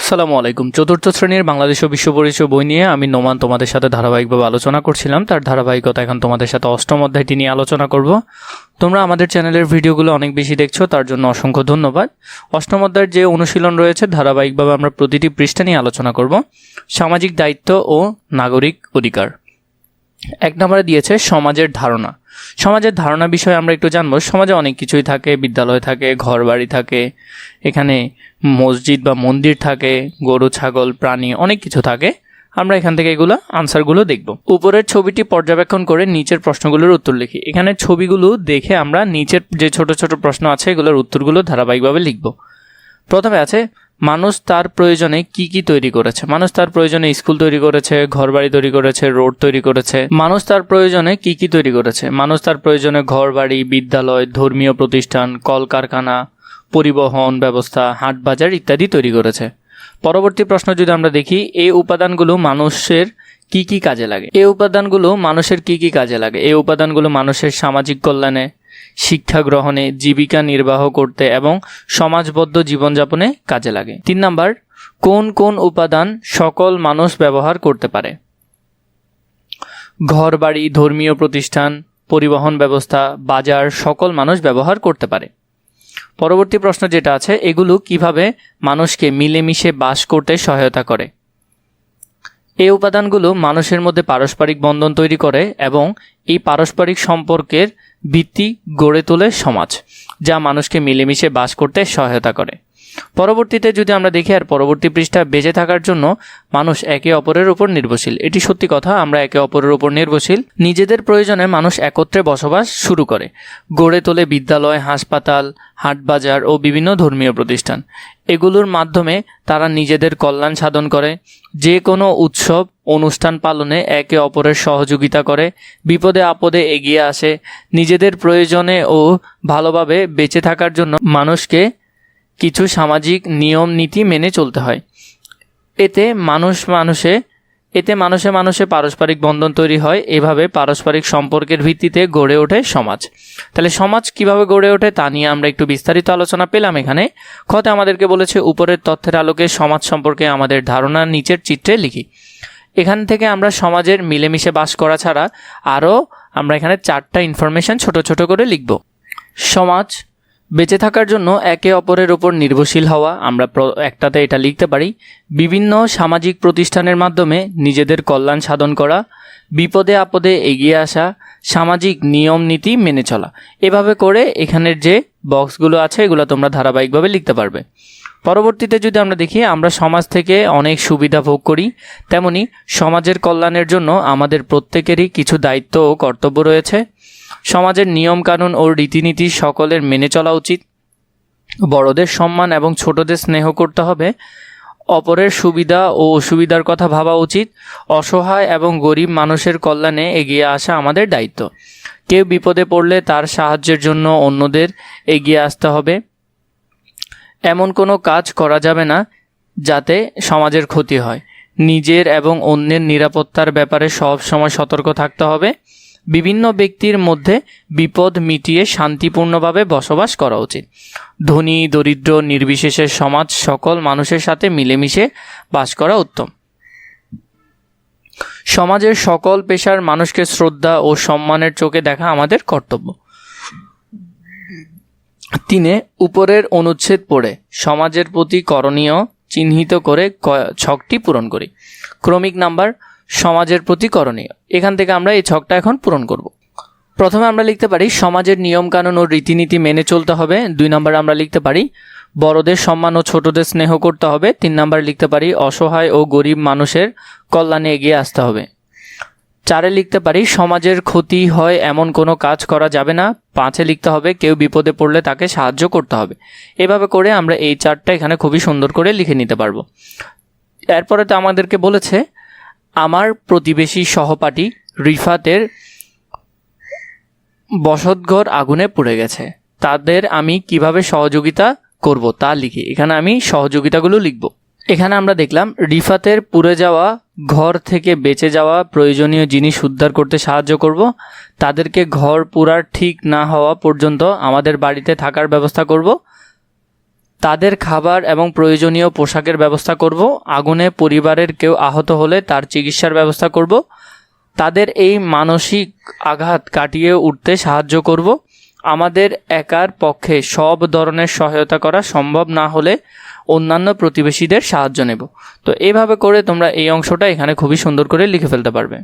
আসসালামু আলাইকুম। চতুর্থ শ্রেণীর বাংলাদেশ ও বিশ্ব পরিচয় বই নিয়ে আমি নোমান তোমাদের সাথে ধারাবাহিকভাবে আলোচনা করছিলাম। তার ধারাবাহিকতা এখন তোমাদের সাথে অষ্টম অধ্যায়টি নিয়ে আলোচনা করব। তোমরা আমাদের চ্যানেলের ভিডিওগুলো অনেক বেশি দেখছো, তার জন্য অসংখ্য ধন্যবাদ। অষ্টম অধ্যায়ের যে অনুশীলন রয়েছে ধারাবাহিকভাবে আমরা প্রতিটি পৃষ্ঠা নিয়ে আলোচনা করব। সামাজিক দায়িত্ব ও নাগরিক অধিকার। 1 নম্বরে দিয়েছে সমাজের ধারণা। সমাজের ধারণা বিষয়ে আমরা একটু জানবো। সমাজে অনেক কিছুই থাকে, বিদ্যালয় থাকে, ঘর বাড়ি থাকে, এখানে মসজিদ বা মন্দির থাকে, গরু ছাগল প্রাণী অনেক কিছু থাকে। আমরা এখান থেকে এগুলো আনসারগুলো দেখব। উপরের ছবিটি পর্যবেক্ষণ করে নিচের প্রশ্নগুলোর উত্তর লিখি। এখানে ছবিগুলো দেখে আমরা নিচের যে ছোট ছোট প্রশ্ন আছে এগুলোর উত্তরগুলো ধারাবাহিকভাবে লিখব। প্রথমে আছে মানুষ তার প্রয়োজনে কি কি তৈরি করেছে। মানুষ তার প্রয়োজনে স্কুল তৈরি করেছে, ঘরবাড়ি তৈরি করেছে, রোড তৈরি করেছে। মানুষ তার প্রয়োজনে কি কি তৈরি করেছে? মানুষ তার প্রয়োজনে ঘরবাড়ি, বিদ্যালয়, ধর্মীয় প্রতিষ্ঠান, কলকারখানা, পরিবহন ব্যবস্থা, হাট বাজার ইত্যাদি তৈরি করেছে। পরবর্তী প্রশ্ন যদি আমরা দেখি, এই উপাদানগুলো মানুষের কি কি কাজে লাগে? এই উপাদানগুলো মানুষের কি কি কাজে লাগে? এই উপাদানগুলো মানুষের সামাজিক কল্যাণে, শিক্ষা গ্রহণে, জীবিকা নির্বাহ করতে এবং সমাজবদ্ধ জীবনযাপনে কাজে লাগে। 3 নাম্বার, কোন কোন উপাদান সকল মানুষ ব্যবহার করতে পারে? ঘরবাড়ি, ধর্মীয় প্রতিষ্ঠান, পরিবহন ব্যবস্থা, বাজার সকল মানুষ ব্যবহার করতে পারে। পরবর্তী প্রশ্ন যেটা আছে, এগুলো কিভাবে মানুষকে মিলেমিশে বাস করতে সহায়তা করে? এই উপাদানগুলো মানুষের মধ্যে পারস্পরিক বন্ধন তৈরি করে এবং এই পারস্পরিক সম্পর্কের ভিত্তি গড়ে তোলে সমাজ, যা মানুষকে মিলেমিশে বাস করতে সহায়তা করে। পরবর্তীতে যদি আমরা দেখি, আর পরবর্তী পৃষ্ঠা, বেঁচে থাকার জন্য মানুষ একে অপরের উপর নির্ভরশীল। এটি সত্যি কথা, আমরা একে অপরের উপর নির্ভরশীল। নিজেদের প্রয়োজনে মানুষ একত্রে বসবাস শুরু করে, গড়ে তোলে বিদ্যালয়, হাসপাতাল, হাটবাজার ও বিভিন্ন ধর্মীয় প্রতিষ্ঠান। এগুলোর মাধ্যমে তারা নিজেদের কল্যাণ সাধন করে, যে কোনো উৎসব অনুষ্ঠান পালনে একে অপরের সহযোগিতা করে, বিপদে আপদে এগিয়ে আসে। নিজেদের প্রয়োজনে ও ভালোভাবে বেঁচে থাকার জন্য মানুষকে কিছু সামাজিক নিয়ম নীতি মেনে চলতে হয়। এতে মানুষে মানুষে পারস্পরিক বন্ধন তৈরি হয়। এভাবে পারস্পরিক সম্পর্কের ভিত্তিতে গড়ে ওঠে সমাজ। তাহলে সমাজ কিভাবে গড়ে ওঠে তা নিয়ে আমরা একটু বিস্তারিত আলোচনা পেলাম। এখানে খতে আমাদেরকে বলেছে উপরের তথ্যের আলোকে সমাজ সম্পর্কে আমাদের ধারণা নিচের চিত্রে লিখি। এখান থেকে আমরা সমাজের মিলেমিশে বাস করা ছাড়া আরও আমরা এখানে 4টা ইনফরমেশন ছোট ছোট করে লিখব। সমাজ বেঁচে থাকার জন্য একে অপরের উপর নির্ভরশীল হওয়া, আমরা একটাতে এটা লিখতে পারি। বিভিন্ন সামাজিক প্রতিষ্ঠানের মাধ্যমে নিজেদের কল্যাণ সাধন করা, বিপদে আপদে এগিয়ে আসা, সামাজিক নিয়ম নীতি মেনে চলা। এভাবে করে এখানের যে বক্সগুলো আছে এগুলো তোমরা ধারাবাহিকভাবে লিখতে পারবে। পরবর্তীতে যদি আমরা দেখি, আমরা সমাজ থেকে অনেক সুবিধা ভোগ করি, তেমনি সমাজের কল্যাণের জন্য আমাদের প্রত্যেকেরই কিছু দায়িত্ব ও কর্তব্য রয়েছে। সমাজের নিয়মকানুন ও রীতিনীতি সকলের মেনে চলা উচিত। বড়দের সম্মান এবং ছোটদের স্নেহ করতে হবে। অপরের সুবিধা ও অসুবিধার কথা ভাবা উচিত। অসহায় এবং গরিব মানুষের কল্যাণে এগিয়ে আসা আমাদের দায়িত্ব। কেউ বিপদে পড়লে তার সাহায্যের জন্য অন্যদের এগিয়ে আসতে হবে। এমন কোনো কাজ করা যাবে না যাতে সমাজের ক্ষতি হয়। নিজের এবং অন্যের নিরাপত্তার ব্যাপারে সব সময় সতর্ক থাকতে হবে। বিভিন্ন ব্যক্তির মধ্যে বিপদ মিটিয়ে শান্তিপূর্ণভাবে বসবাস করা উচিত। ধনী দরিদ্র নির্বিশেষে সমাজ সকল মানুষের সাথে মিলেমিশে বাস করা উত্তম। সমাজের সকল পেশার মানুষকে শ্রদ্ধা ও সম্মানের চোখে দেখা আমাদের কর্তব্য। 3 উপরের অনুচ্ছেদ পড়ে সমাজের প্রতি করণীয় চিহ্নিত করে ছকটি পূরণ করি। ক্রমিক নাম্বার সমাজের প্রতি করণীয়। এখান থেকে আমরা এই ছকটা এখন পূরণ করব। প্রথমে আমরা লিখতে পারি সমাজের নিয়মকানুন ও রীতিনীতি মেনে চলতে হবে। 2 নম্বরে আমরা লিখতে পারি বড়দের সম্মান ও ছোটদের স্নেহ করতে হবে। 3 নম্বরে লিখতে পারি অসহায় ও গরিব মানুষের কল্যাণে এগিয়ে আসতে হবে। 4 লিখতে পারি সমাজের ক্ষতি হয় এমন কোনো কাজ করা যাবে না। 5 লিখতে হবে কেউ বিপদে পড়লে তাকে সাহায্য করতে হবে। এভাবে করে আমরা এই 4টা এখানে খুবই সুন্দর করে লিখে নিতে পারবো। এরপরে তো আমাদেরকে বলেছে আমার প্রতিবেশী সহপাঠী রিফাতের বসতঘর আগুনে পুড়ে গেছে, তাদের আমি কিভাবে সহযোগিতা করব তা লিখি। এখানে আমি সহযোগিতাগুলো লিখব। এখানে আমরা দেখলাম রিফাতের পুড়ে যাওয়া ঘর থেকে বেঁচে যাওয়া প্রয়োজনীয় জিনিস উদ্ধার করতে সাহায্য করব। তাদেরকে ঘর পুরার ঠিক না হওয়া পর্যন্ত আমাদের বাড়িতে থাকার ব্যবস্থা করব। তাদের খাবার এবং প্রয়োজনীয় পোশাকের ব্যবস্থা করব। আগুনে পরিবারের কেউ আহত হলে তার চিকিৎসার ব্যবস্থা করব। তাদের এই মানসিক আঘাত কাটিয়ে উঠতে সাহায্য করব। আমাদের একার পক্ষে সব ধরনের সহায়তা করা সম্ভব না হলে অন্যান্য প্রতিবেশীদের সাহায্য নেব। তো এইভাবে করে তোমরা এই অংশটা এখানে খুবই সুন্দর করে লিখে ফেলতে পারবে।